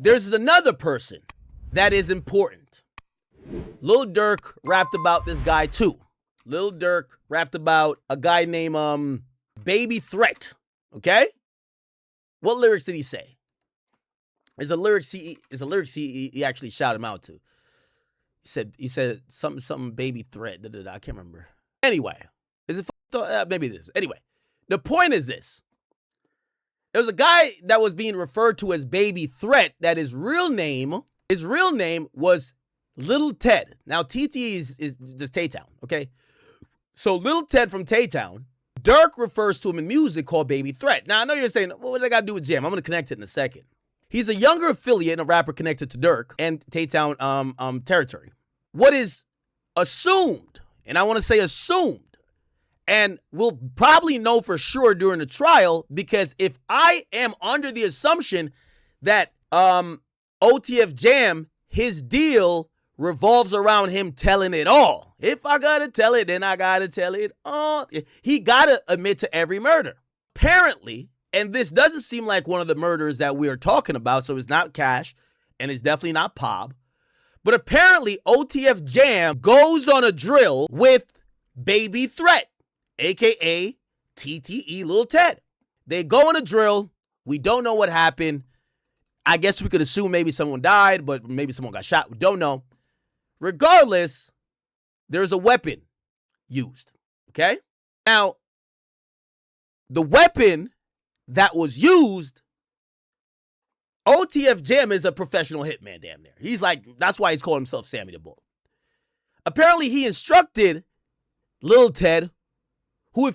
there's another person that is important. Lil Durk rapped about this guy too. Lil Durk rapped about a guy named Baby Threat. Okay? What lyrics did he say? There's a lyrics he actually shouted him out to. He said something baby threat. I can't remember. Anyway, is it maybe it is. Anyway, the point is this. There was a guy that was being referred to as Baby Threat that his real name was Little Ted. Now, TTE is just Tay-Town, okay? So, Little Ted from Tay-Town, Durk refers to him in music called Baby Threat. Now, I know you're saying, well, what does that got to do with Jam? I'm going to connect it in a second. He's a younger affiliate and a rapper connected to Durk and Tay-Town territory. What is assumed, and I want to say assumed, and we'll probably know for sure during the trial, because if I am under the assumption that OTF Jam, his deal revolves around him telling it all. If I gotta tell it, then I gotta tell it all. He gotta admit to every murder. Apparently, and this doesn't seem like one of the murders that we are talking about, so it's not Cash, and it's definitely not Pob. But apparently, OTF Jam goes on a drill with Baby Threat, a.k.a. TTE Lil Ted. They go on a drill. We don't know what happened. I guess we could assume maybe someone died, but maybe someone got shot. We don't know. Regardless, there's a weapon used, okay? Now, the weapon that was used, OTF Jam is a professional hitman damn near. He's like, that's why he's called himself Sammy the Bull. Apparently, he instructed Lil Ted, who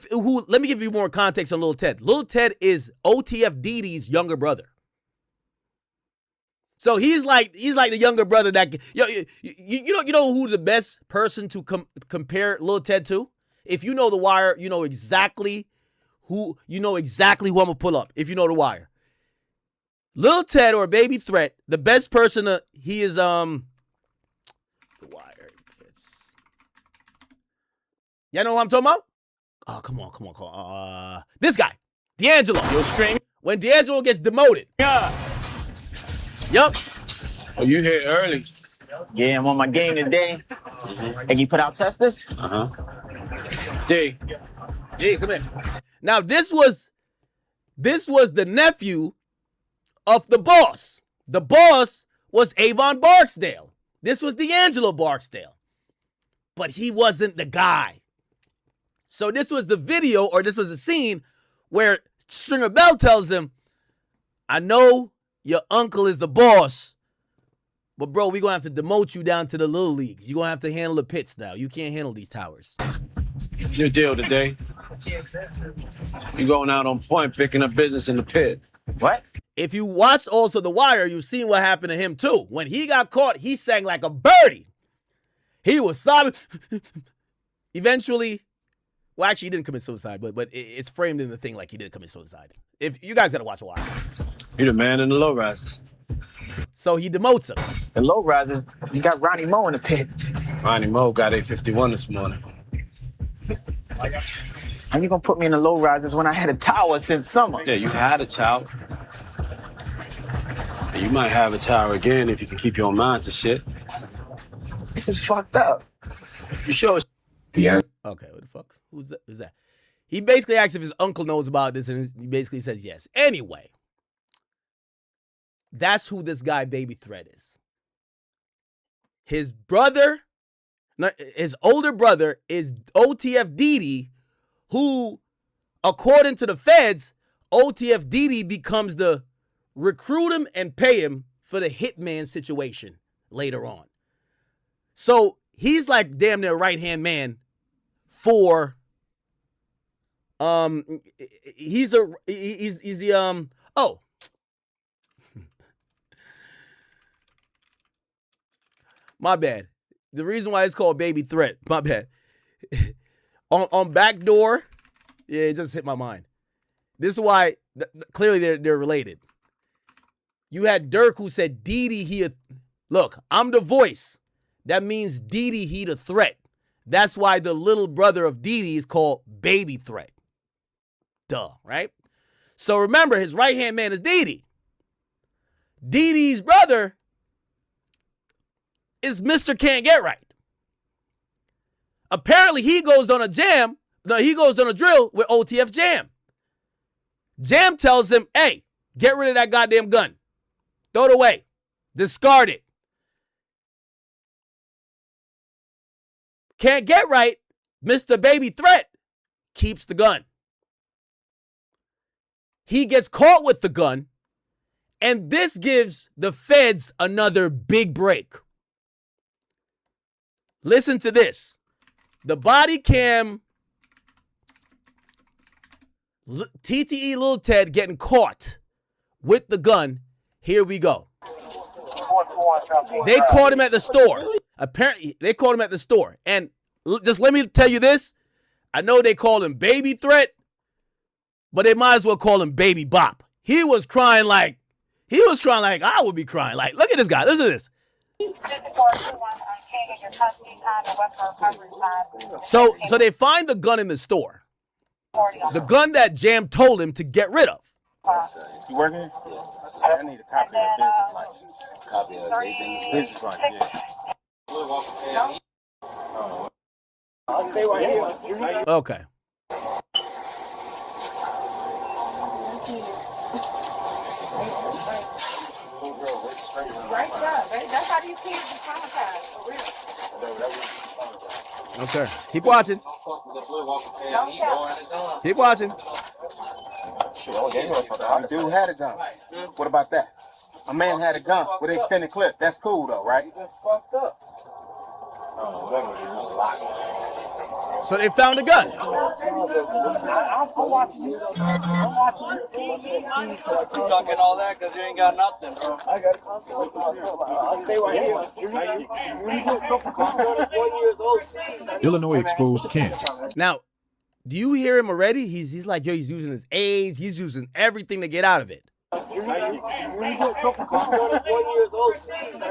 let me give you more context on Lil Ted. Lil Ted is OTF DD's younger brother. So he's like the younger brother that you know who the best person to compare Lil Ted to? If you know The Wire, you know exactly who I'm gonna pull up. If you know The Wire, Lil Ted or Baby Threat, the best person he is The Wire. Y'all know who I'm talking about? Oh, come on. This guy, D'Angelo. Yo, stream. When D'Angelo gets demoted. Yeah. Yup. Oh, you here early? Yeah, I'm on my game today. And you put out testers? D. Come here. Now, this was the nephew of the boss. The boss was Avon Barksdale. This was D'Angelo Barksdale. But he wasn't the guy. So this was the video, or this was the scene where Stringer Bell tells him, I know your uncle is the boss, but bro, we're going to have to demote you down to the little leagues. You're going to have to handle the pits now. You can't handle these towers. Your deal today. You going out on point, picking up business in the pit. What? If you watched also The Wire, you've seen what happened to him too. When he got caught, he sang like a birdie. He was sobbing. Eventually, well, actually, he didn't commit suicide, but it's framed in the thing like he did commit suicide. If you guys got to watch The Wire. You're the man in the low rise. So he demotes him. The low risers, you got Ronnie Moe in the pit. Ronnie Moe got 851 this morning. How you gonna put me in the low risers when I had a tower since summer? Yeah, you had a tower. And you might have a tower again if you can keep your mind to shit. This is fucked up. You sure? Yeah. Okay, what the fuck? Who's that? He basically asks if his uncle knows about this, and he basically says yes. Anyway, that's who this guy Baby Threat is. His older brother is OTF DD, who, according to the feds, OTF DD becomes the recruit him and pay him for the hitman situation later on. So he's like damn near right-hand man for he's the my bad. The reason why it's called Baby Threat, my bad. on Backdoor, yeah, it just hit my mind. This is why clearly they're related. You had Durk who said Didi look, I'm the voice. That means Didi he the threat. That's why the little brother of Didi is called Baby Threat. Duh, right? So remember, his right-hand man is Didi. Dee Dee's brother is Mr. Can't Get Right. Apparently, he goes on a drill with OTF Jam. Jam tells him, hey, get rid of that goddamn gun. Throw it away. Discard it. Can't Get Right, Mr. Baby Threat, keeps the gun. He gets caught with the gun, and this gives the feds another big break. Listen to this. The body cam, TTE Lil Ted getting caught with the gun. Here we go. They caught him at the store. Apparently, they caught him at the store. And just let me tell you this. I know they call him Baby Threat, but they might as well call him Baby Bop. He was crying like I would be crying. Like, look at this guy. Listen to this. So they find the gun in the store. The gun that Jam told him to get rid of. You working? I need a copy of the business license. Copy of the business license, yeah. I'll stay right here. Okay. That's how these kids be traumatized, for real. Okay. Keep watching. Keep watching. The dude had a gun. What about that? A man had a gun with an extended clip. That's cool though, right? So they found a gun. I'm watching you. I'm watching you. You talking all that because you ain't got nothing, bro. I got it. I'll stay right here. Illinois exposed camp. Now, do you hear him already? He's like, yo, he's using his age. He's using everything to get out of it.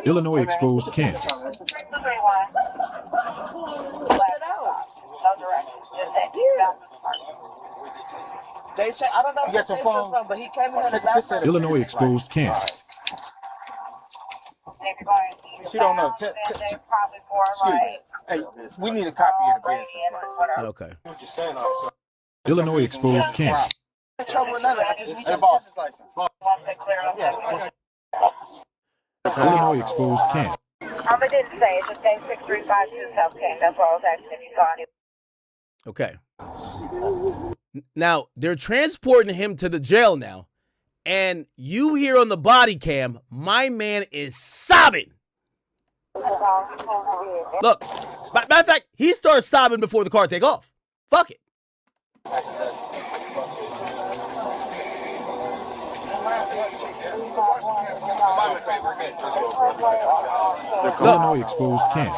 Illinois exposed camp. They say, I don't know where your phone from, but he came in and Illinois exposed camp. She don't know. Excuse me. Hey, we need a copy of the business license. Okay. What you saying, officer? Illinois exposed camp. I just need your business license. Illinois exposed camp. I didn't say it's just day 6352 South King. That's what I was asking if you saw any. Okay. Now, they're transporting him to the jail now. And you hear on the body cam, my man is sobbing. Look, matter of fact, he starts sobbing before the car take off. Fuck it. Illinois exposed camp.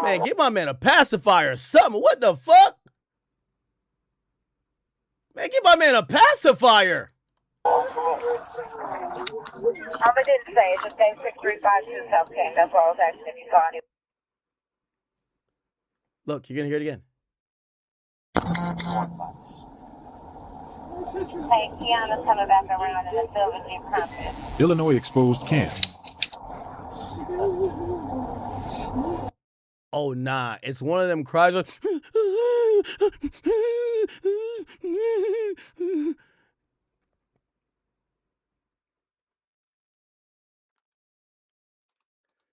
Man, get my man a pacifier or something. What the fuck? Man, get my man a pacifier. I didn't say it's just day 6352 South King. That's what I was asking if you saw any. Look, you're going to hear it again. Hey, Kiana's coming back around in the silver Jeep Compass. Illinois exposed camp. Oh, nah. It's one of them cries like...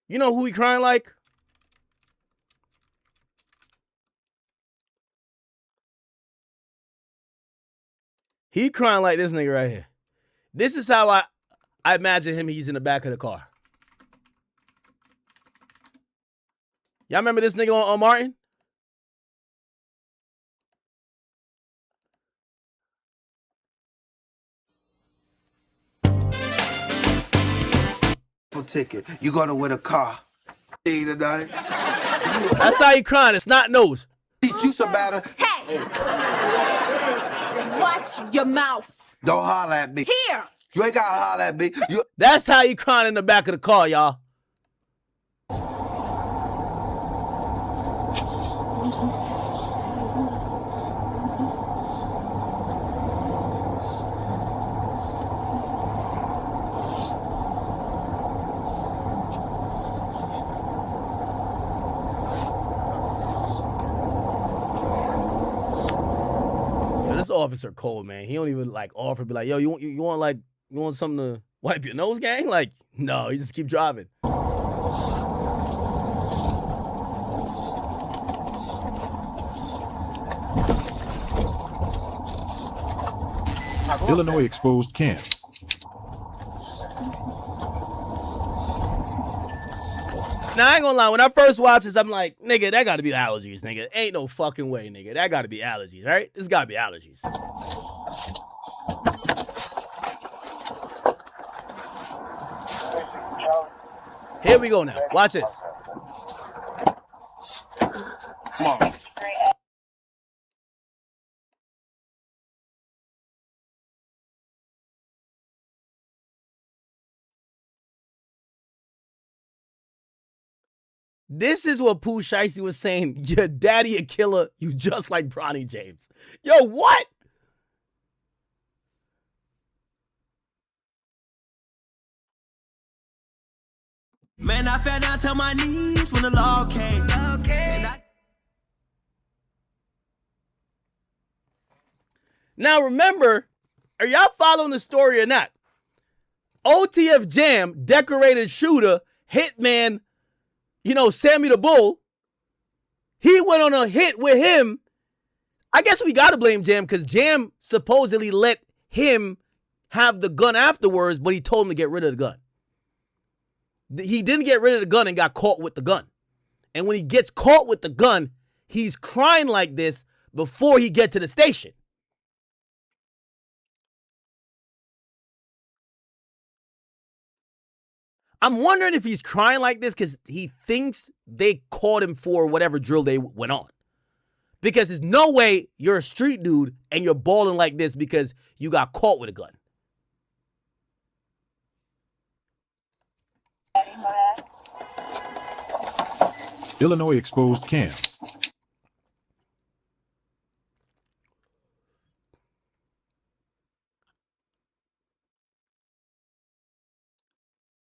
You know who he crying like? He crying like this nigga right here. This is how I imagine him. He's in the back of the car. Y'all remember this nigga on Martin? Ticket. You're gonna win a car. Tonight. That's how he crying. It's not nose. Teach you some better. Hey! Watch your mouth. Don't holler at me. Here! You ain't gotta holler at me. That's how he crying in the back of the car, y'all. officer cold, man. He don't even like offer, be like, yo, you want something to wipe your nose, gang? Like, no, he just keep driving. Illinois exposed camps. Now, I ain't gonna lie. When I first watched this, I'm like, nigga, that gotta be allergies, nigga. Ain't no fucking way, nigga. That gotta be allergies, right? This gotta be allergies. Here we go now. Watch this. Come on. This is what Pooh Shiesty was saying. Your daddy a killer. You just like Bronny James. Yo, what? Man, I fell down to my knees when the law came. Now remember, are y'all following the story or not? OTF Jam, decorated shooter, hitman, Sammy the Bull. He went on a hit with him. I guess we got to blame Jam because Jam supposedly let him have the gun afterwards, but he told him to get rid of the gun. He didn't get rid of the gun and got caught with the gun. And when he gets caught with the gun, he's crying like this before he get to the station. I'm wondering if he's crying like this because he thinks they caught him for whatever drill they went on. Because there's no way you're a street dude and you're balling like this because you got caught with a gun. Illinois exposed camps.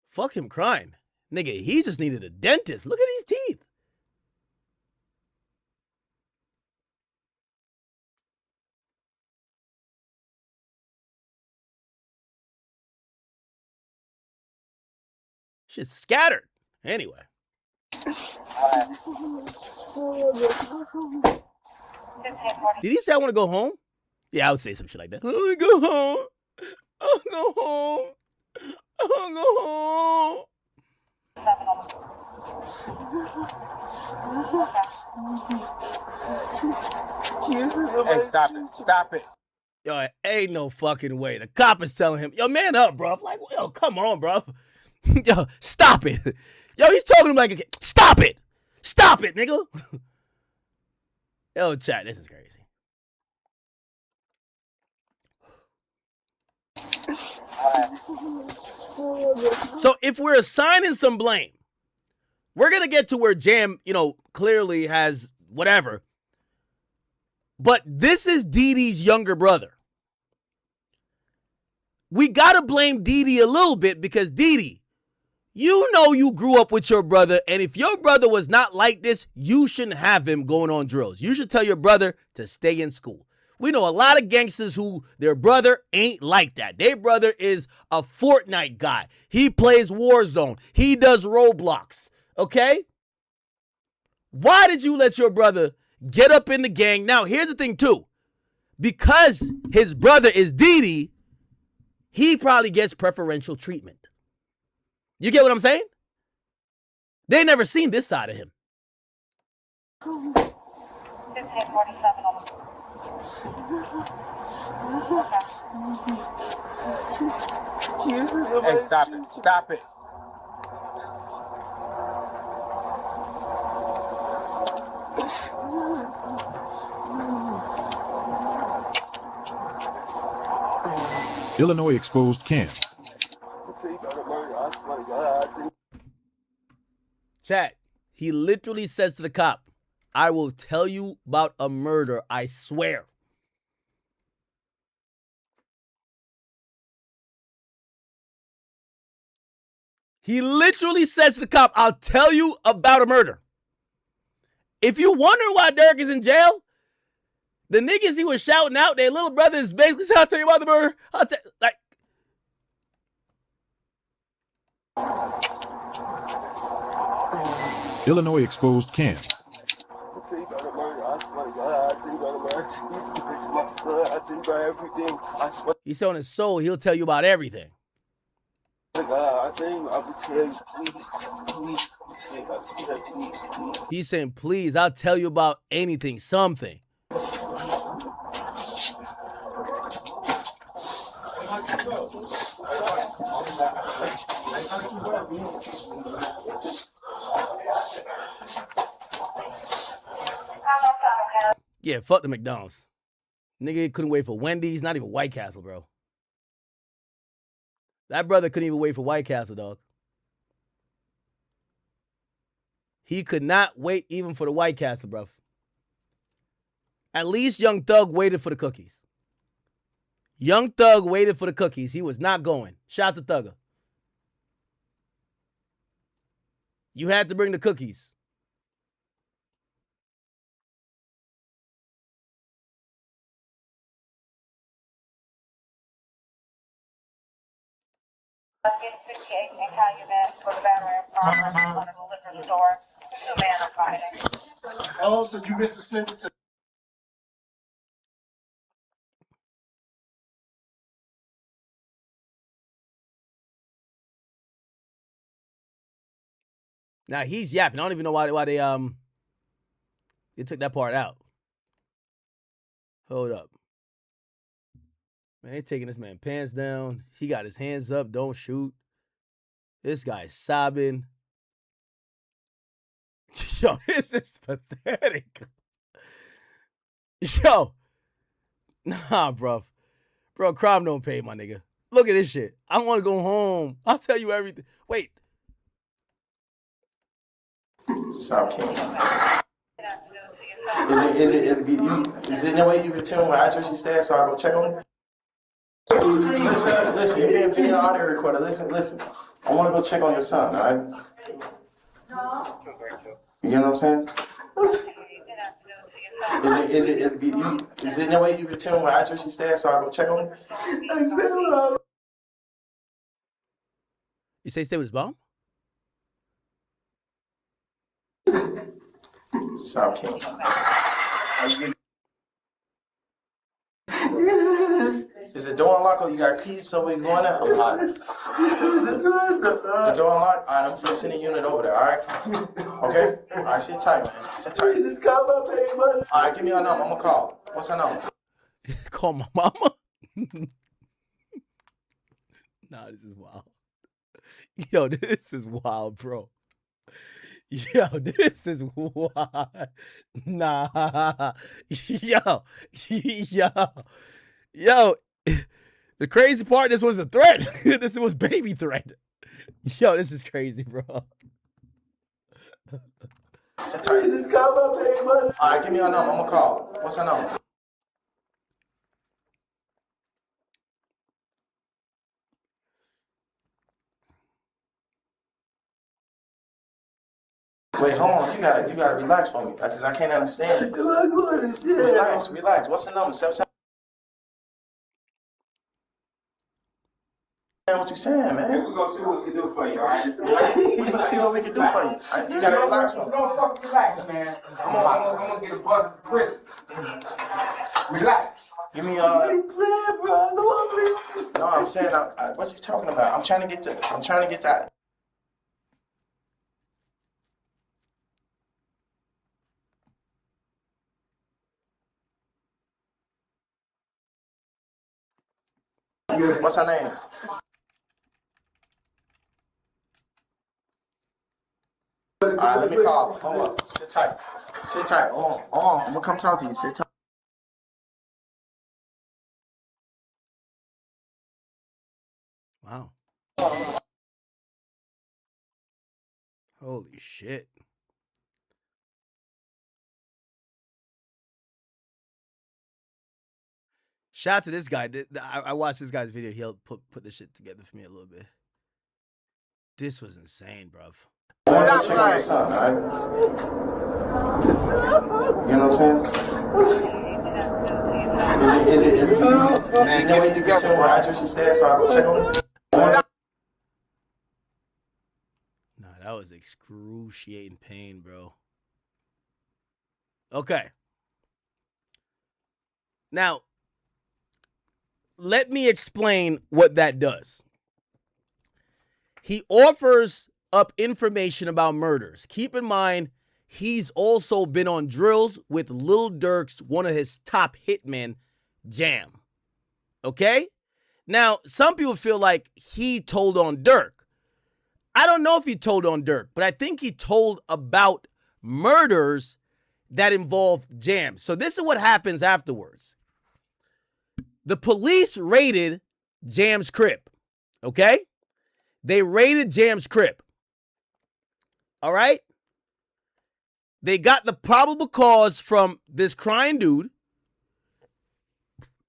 Fuck him crying. Nigga, he just needed a dentist. Look at these teeth. Shit's scattered. Anyway. Did he say I want to go home? Yeah, I would say some shit like that. I want to go home. I'll go home. I'll go home. Hey, stop it. Stop it. Yo, ain't no fucking way. The cop is telling him, yo, man up, bro. Like, yo, come on, bro. Yo, stop it. Yo, he's talking to him like a kid. Stop it. Stop it, nigga. Yo, chat, this is crazy. So if we're assigning some blame, we're going to get to where Jam, clearly has whatever. But this is Dee Dee's younger brother. We got to blame Dee Dee a little bit because Dee Dee, you grew up with your brother, and if your brother was not like this, you shouldn't have him going on drills. You should tell your brother to stay in school. We know a lot of gangsters who their brother ain't like that. Their brother is a Fortnite guy. He plays Warzone. He does Roblox. Okay? Why did you let your brother get up in the gang? Now, here's the thing, too. Because his brother is Dee Dee, he probably gets preferential treatment. You get what I'm saying? They never seen this side of him. Hey, stop it. Stop it. Illinois exposed camps. Chat, he literally says to the cop, I will tell you about a murder, I swear. He literally says to the cop, I'll tell you about a murder. If you wonder why Durk is in jail, The niggas he was shouting out, their little brother is basically saying, I'll tell you about the burger. Like, Illinois exposed cams. he's on his soul. He'll tell you about everything. He's saying, please, I'll tell you about anything, something. Yeah, fuck the McDonald's. Nigga couldn't wait for Wendy's, not even White Castle, bro. That brother couldn't even wait for White Castle, dog. He could not wait even for the White Castle, bro. At least Young Thug waited for the cookies. Young Thug waited for the cookies. He was not going. Shout out to Thugger. You had to bring the cookies. Oh, so you get to send it to. Now he's yapping. I don't even know why they took that part out. Hold up. Man, they taking this man pants down. He got his hands up. Don't shoot. This guy's sobbing. Yo, this is pathetic. Yo. Nah, bro. Bro, crime don't pay, my nigga. Look at this shit. I want to go home. I'll tell you everything. Wait. Stop killing. Is there no way you can tell me what address you stay at so I go check on it? Listen, you're being video audio recorder. Listen. I want to go check on your son, all right? You get what I'm saying? Is there no way you can tell me what address you stay at so I go check on it? You say stay with his mom? Stop killing. Is the door unlocked or you got keys so we going out? I'm hot. The door unlocked? Alright, I'm finna send a unit over there, alright? Okay? Alright, sit tight, man. Sit tight. Alright, give me her number. I'm gonna call. What's her number? Call my mama? Nah, this is wild. Yo, this is wild, bro. Yo, this is wild. Nah. Yo. The crazy part, this was a threat. This was baby threat. Yo, this is crazy, bro. Alright, give me her number. I'm gonna call. What's her number? Wait, hold on. You gotta relax for me, because I can't understand. Relax. What's the number? 77. What you saying, man? We're gonna see what we can do for you, all right? We're gonna see what we can do for you. You gotta relax for me. Don't fucking relax, man. I'm gonna get a bus to prison. Relax. Give me No, I'm saying, what you talking about? I'm trying to get that. What's her name? Alright, let me call. Hold up. Sit tight. Hold on. I'm gonna come talk to you. Sit tight. Wow. Holy shit. Shout out to this guy. I watched this guy's video. He'll put this shit together for me a little bit. This was insane, bruv. You know what I'm saying? Is it? You know where you can get to him where address you stay so I go check on him? Nah, that was excruciating pain, bro. Okay. Now, let me explain what that does. He offers up information about murders. Keep in mind, he's also been on drills with Lil Durk's one of his top hitmen, Jam. Okay? Now, some people feel like he told on Durk. I don't know if he told on Durk, but I think he told about murders that involved Jam. So this is what happens afterwards. The police raided Jam's crib. Okay? They raided Jam's crib. All right? They got the probable cause from this crying dude.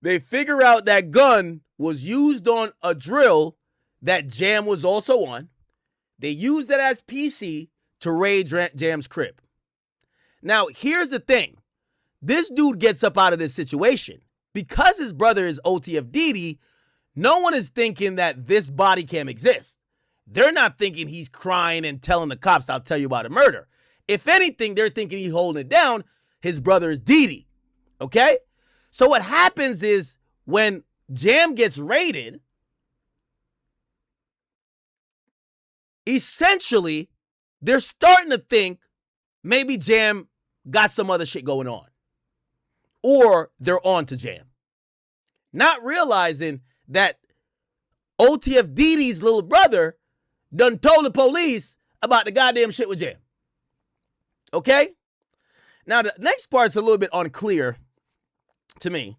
They figure out that gun was used on a drill that Jam was also on. They used it as PC to raid Jam's crib. Now, here's the thing. This dude gets up out of this situation. Because his brother is OTF Didi, no one is thinking that this body cam exists. They're not thinking he's crying and telling the cops, I'll tell you about a murder. If anything, they're thinking he's holding it down. His brother is Didi. Okay? So what happens is when Jam gets raided, essentially, they're starting to think maybe Jam got some other shit going on. Or they're on to Jam. Not realizing that OTF Didi's little brother done told the police about the goddamn shit with Jam. Okay? Now, the next part's a little bit unclear to me.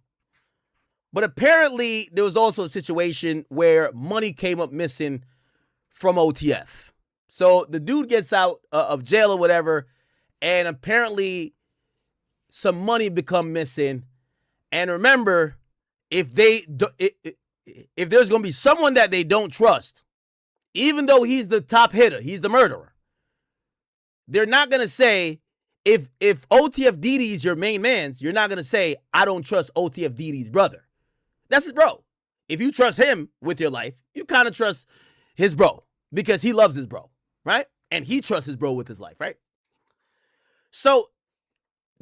But apparently, there was also a situation where money came up missing from OTF. So the dude gets out of jail or whatever, and apparently some money become missing. And remember, if there's going to be someone that they don't trust, even though he's the top hitter, he's the murderer, they're not going to say, if OTF Didi's your main man's, you're not going to say, I don't trust OTF Didi's brother. That's his bro. If you trust him with your life, you kind of trust his bro because he loves his bro, right? And he trusts his bro with his life, right? So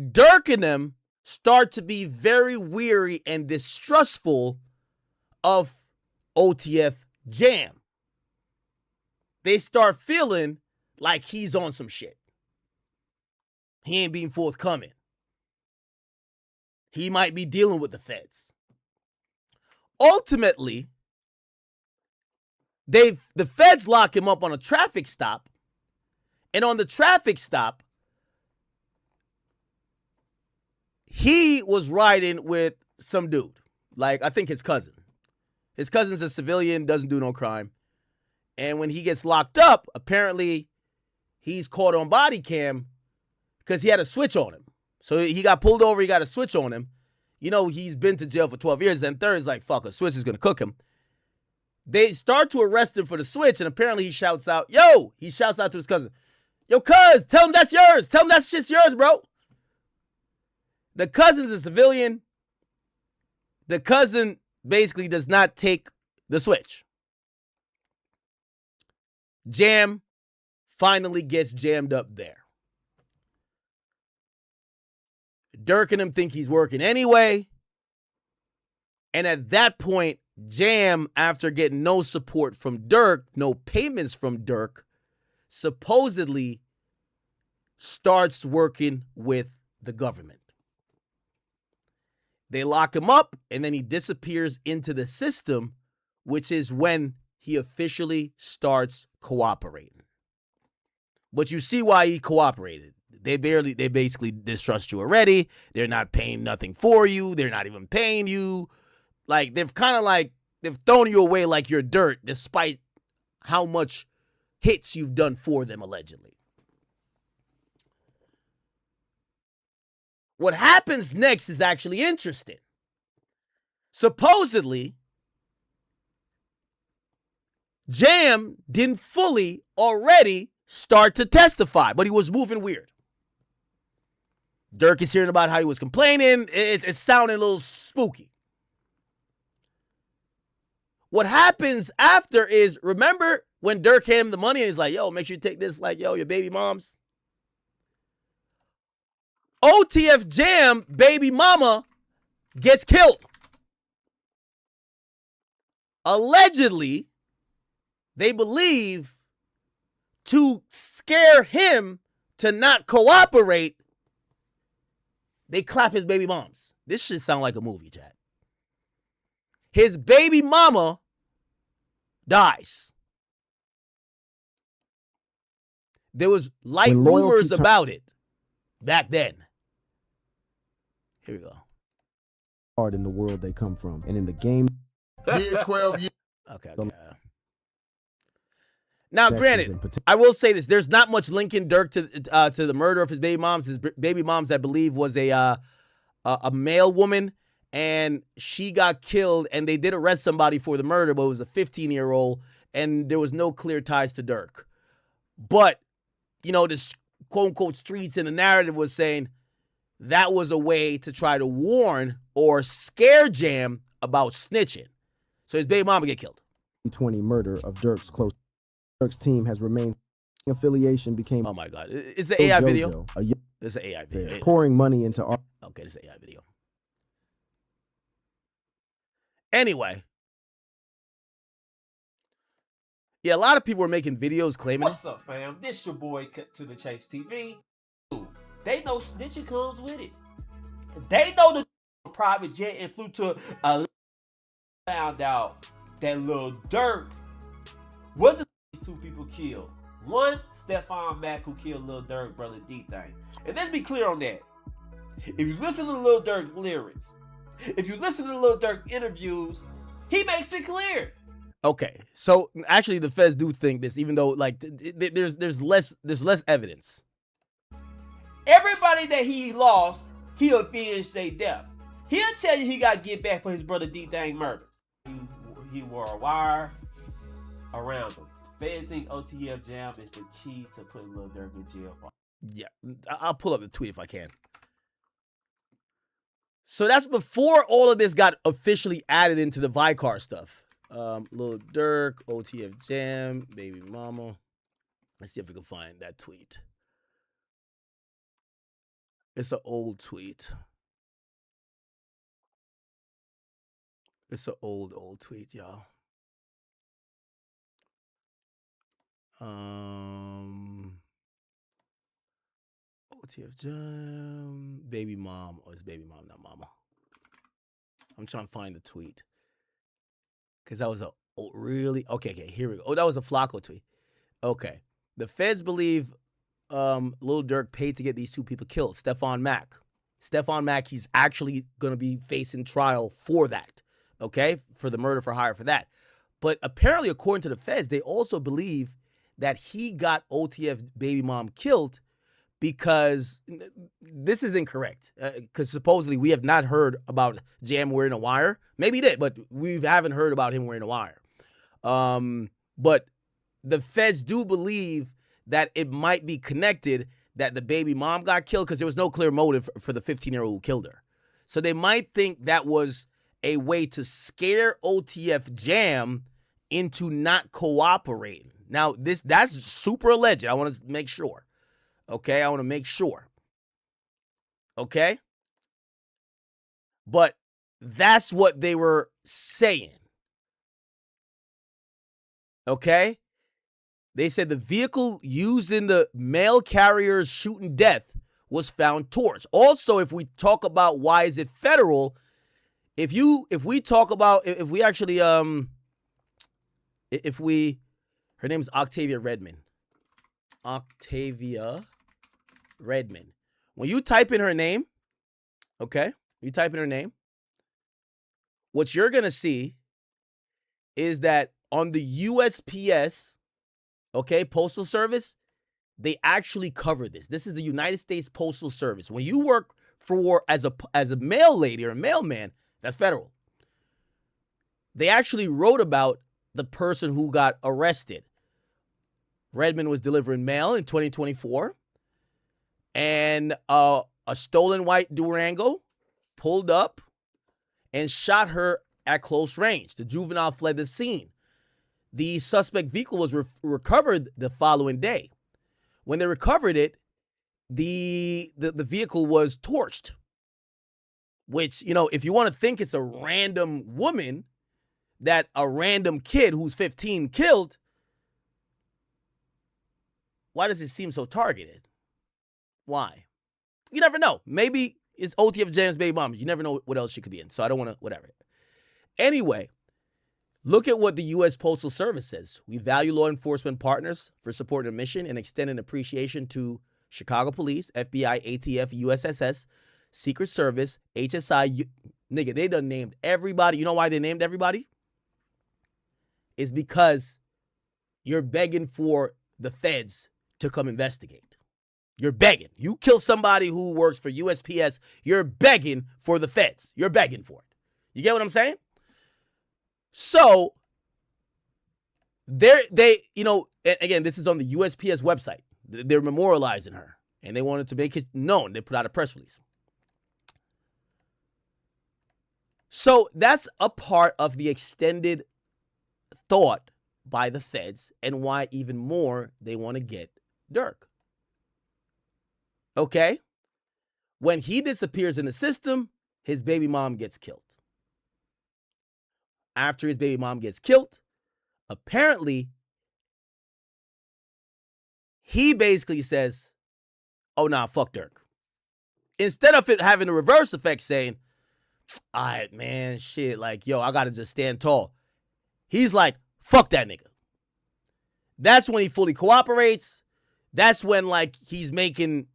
Durk and them start to be very weary and distrustful of OTF Jam. They start feeling like he's on some shit. He ain't being forthcoming. He might be dealing with the feds. Ultimately, the feds lock him up on a traffic stop. And on the traffic stop, he was riding with some dude. Like, I think his cousin. His cousin's a civilian, doesn't do no crime. And when he gets locked up, apparently he's caught on body cam because he had a switch on him. So he got pulled over, he got a switch on him. You know, he's been to jail for 12 years, and third is like, fuck, a switch is going to cook him. They start to arrest him for the switch, and apparently he shouts out, yo, he shouts out to his cousin, yo, cuz, tell him that's yours. Tell him that's just yours, bro. The cousin's a civilian. The cousin basically does not take the switch. Jam finally gets jammed up there. Durk and him think he's working anyway. And at that point, Jam, after getting no support from Durk, no payments from Durk, supposedly starts working with the government. They lock him up, and then he disappears into the system, which is when he officially starts cooperating. But you see why he cooperated. They basically distrust you already. They're not paying nothing for you. They're not even paying you. Like, they've thrown you away like you're dirt, despite how much hits you've done for them, allegedly. What happens next is actually interesting. Supposedly, Jam didn't fully already start to testify, but he was moving weird. Durk is hearing about how he was complaining. It's sounding a little spooky, What happens after is, remember when Durk handed him the money and he's like, yo, make sure you take this, like, yo, your baby mom's. OTF Jam baby mama gets killed. Allegedly, they believe to scare him to not cooperate, they clap his baby moms. This should sound like a movie, chat. His baby mama dies. There was light rumors about it back then. Here we go. Hard in the world they come from, and in the game. 12 years. Okay. Now, granted, I will say this: there's not much linking Durk to the murder of his baby moms. His baby moms, I believe, was a male woman, and she got killed. And they did arrest somebody for the murder, but it was a 15-year-old, and there was no clear ties to Durk. But you know, this quote unquote streets in the narrative was saying that was a way to try to warn or scare Jam about snitching. So his baby mama get killed. 20 murder of Durk's close. Durk's team has remained. Affiliation became. Oh my God! It's an AI video. It's an AI video. Pouring money into art. Okay, it's an AI video. Anyway, yeah, a lot of people were making videos claiming. What's up, fam? This your boy Cut to the Chase TV. They know snitching comes with it. They know the private jet and flew to a. Found out that Lil Durk wasn't these two people killed. One, Stephon Mack, who killed Lil Durk, brother D-Thing. And let's be clear on that. If you listen to Lil Durk lyrics, if you listen to Lil Durk interviews, he makes it clear. Okay, so actually the feds do think this, even though like there's less evidence. Everybody that he lost, he avenged their death. He'll tell you he got to get back for his brother D-Thing murder. He wore a wire around him. Feds think OTF Jam is the key to putting Lil Durk in jail. Yeah, I'll pull up the tweet if I can. So that's before all of this got officially added into the Vicar stuff. Lil Durk, OTF Jam, baby mama. Let's see if we can find that tweet. It's an old tweet. It's an old tweet, y'all. OTF Jam, baby mom. Oh, it's baby mom, not mama. I'm trying to find the tweet. Because that was a really... Okay, here we go. Oh, that was a Flacco tweet. Okay. The feds believe Lil Durk paid to get these two people killed. Stephon Mack. Stephon Mack, he's actually going to be facing trial for that. Okay, for the murder for hire for that. But apparently, according to the feds, they also believe that he got OTF baby mom killed because this is incorrect. Because supposedly we have not heard about Jam wearing a wire. Maybe he did, but we haven't heard about him wearing a wire. But the feds do believe that it might be connected that the baby mom got killed because there was no clear motive for the 15-year-old who killed her. So they might think that was a way to scare OTF Jam into not cooperating. Now, that's super alleged. I want to make sure. Okay? I want to make sure. Okay? But that's what they were saying. Okay? They said the vehicle used in the mail carrier's shooting death was found torched. Also, if we talk about why is it federal, if we her name is Octavia Redmond. Octavia Redmond. When you type in her name, okay, what you're going to see is that on the USPS, okay, Postal Service, they actually cover this. This is the United States Postal Service. When you work as a mail lady or a mailman, that's federal. They actually wrote about the person who got arrested. Redmond was delivering mail in 2024, and a stolen white Durango pulled up and shot her at close range. The juvenile fled the scene. The suspect vehicle was recovered the following day. When they recovered it, the vehicle was torched. Which, you know, if you want to think it's a random woman that a random kid who's 15 killed, why does it seem so targeted? Why? You never know. Maybe it's OTF James' baby mama. You never know what else she could be in. So I don't want to, whatever. Anyway, look at what the U.S. Postal Service says. We value law enforcement partners for supporting the mission and extending appreciation to Chicago Police, FBI, ATF, USSS, Secret Service, HSI. Nigga, they done named everybody. You know why they named everybody? It's because you're begging for the feds to come investigate. You're begging. You kill somebody who works for USPS, you're begging for the feds. You're begging for it. You get what I'm saying? So, they, you know, again, this is on the USPS website. They're memorializing her, and they wanted to make it known. They put out a press release. So, that's a part of the extended thought by the feds and why even more they want to get Durk. Okay? When he disappears in the system, his baby mom gets killed. After his baby mom gets killed, apparently, he basically says, oh, nah, fuck Durk. Instead of it having a reverse effect saying, all right, man, shit, like, yo, I gotta just stand tall. He's like, fuck that nigga. That's when he fully cooperates. That's when, like, he's making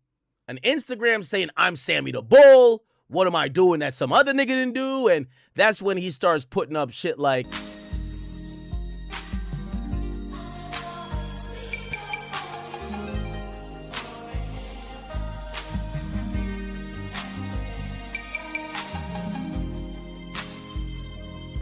an Instagram saying, I'm Sammy the Bull. What am I doing that some other nigga didn't do? And that's when he starts putting up shit like,